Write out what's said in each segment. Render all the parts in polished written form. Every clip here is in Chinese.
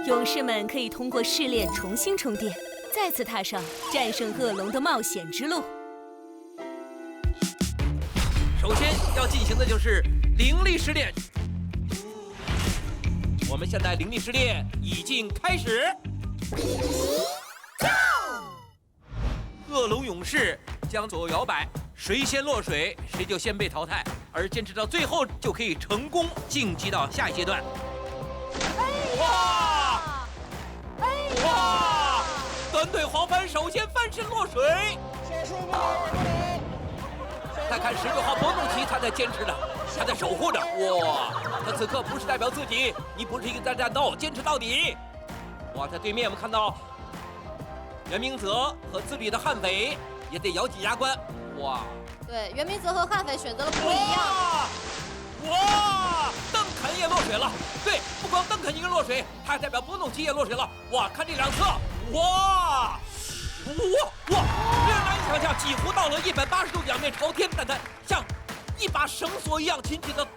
勇士们可以通过试炼重新充电，再次踏上战胜恶龙的冒险之路。首先要进行的就是灵力试炼。我们现在灵力试炼已经开始。恶龙勇士将左右摇摆，谁先落水，谁就先被淘汰，而坚持到最后就可以成功晋级到下一阶段。哇！哇！短腿黄帆首先翻身落水。再看16号博努奇，他在坚持着，他在守护着。哇！他此刻不是代表自己，你不是一个在战斗，坚持到底。哇，在对面我们看到袁明泽和自律的悍匪也得咬紧牙关。哇！对，袁明泽和悍匪选择了不一样。哇！邓肯也落水了。对，不光邓肯一个落水，他还代表博努奇也落水了。哇，看这两侧，哇！哇！令人难以想象，几乎到了180度仰面朝天，但他像一把绳索一样紧紧地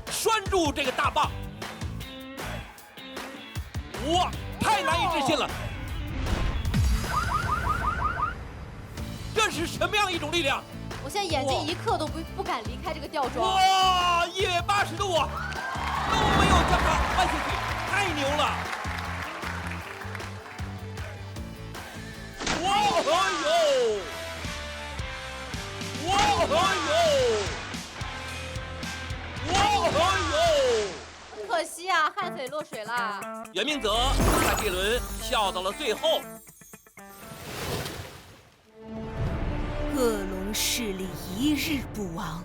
拴住这个大棒。哇，太难以置信了！这是什么样一种力量？我现在眼睛一刻都不敢离开这个吊装。哇，180度啊，都没有将它弯下去，太牛了！哇哦呦！哇哦呦！哇哦呦！很可惜啊，悍匪落水啦。袁明泽在这轮笑到了最后。恶龙势力一日不亡，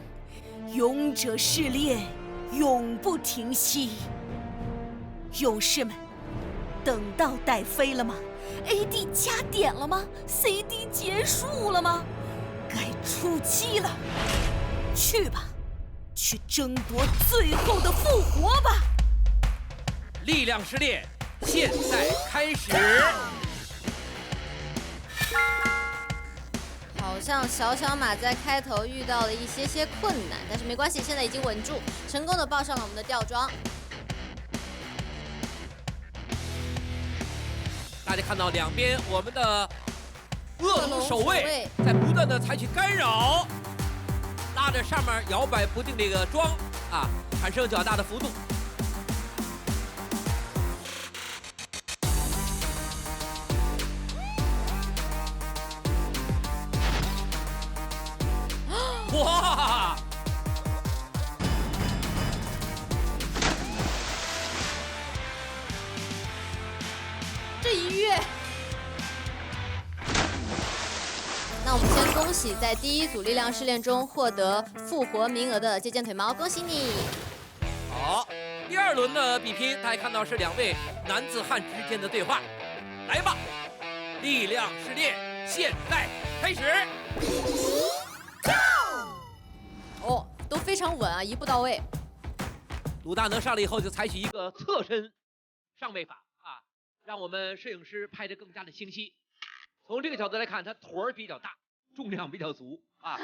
勇者试炼永不停息。勇士们，等到带飞了吗 ？AD 加点了吗 ？CD 结束了吗？该出击了，去吧，去争夺最后的复活吧！力量试炼现在开始。好像小马在开头遇到了一些困难，但是没关系，现在已经稳住，成功的抱上了我们的吊装。大家看到两边我们的恶龙守卫在不断的采取干扰，拉着上面摇摆不定这个桩啊，产生较大的幅度。哇！这一跃，那我们先恭喜在第一组力量试炼中获得复活名额的接剑腿毛，恭喜你！好，第二轮的比拼，大家看到是两位男子汉之间的对话，来吧，力量试炼现在开始。哦，都非常稳啊，一步到位。鲁大能上来以后就采取一个侧身上位法啊，让我们摄影师拍得更加的清晰。从这个角度来看，他腿儿比较大，重量比较足啊。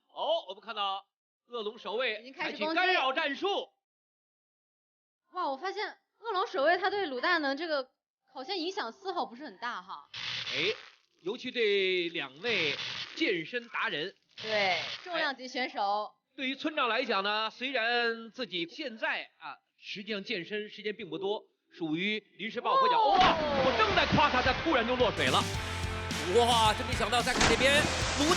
好，我们看到恶龙守卫采取干扰战术。哇，我发现恶龙守卫他对鲁大能这个好像影响丝毫不是很大哈。哎，尤其对两位健身达人。对，重量级选手。对于村长来讲呢，虽然自己现在啊，实际上健身时间并不多，属于临时抱佛脚。哇，我正在夸他，他突然就落水了。哇，真没想到！再看这边，鲁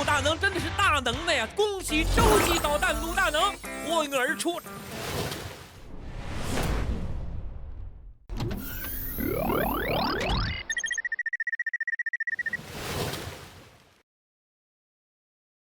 大能真的是大能的呀！恭喜洲际导弹鲁大能脱颖而出，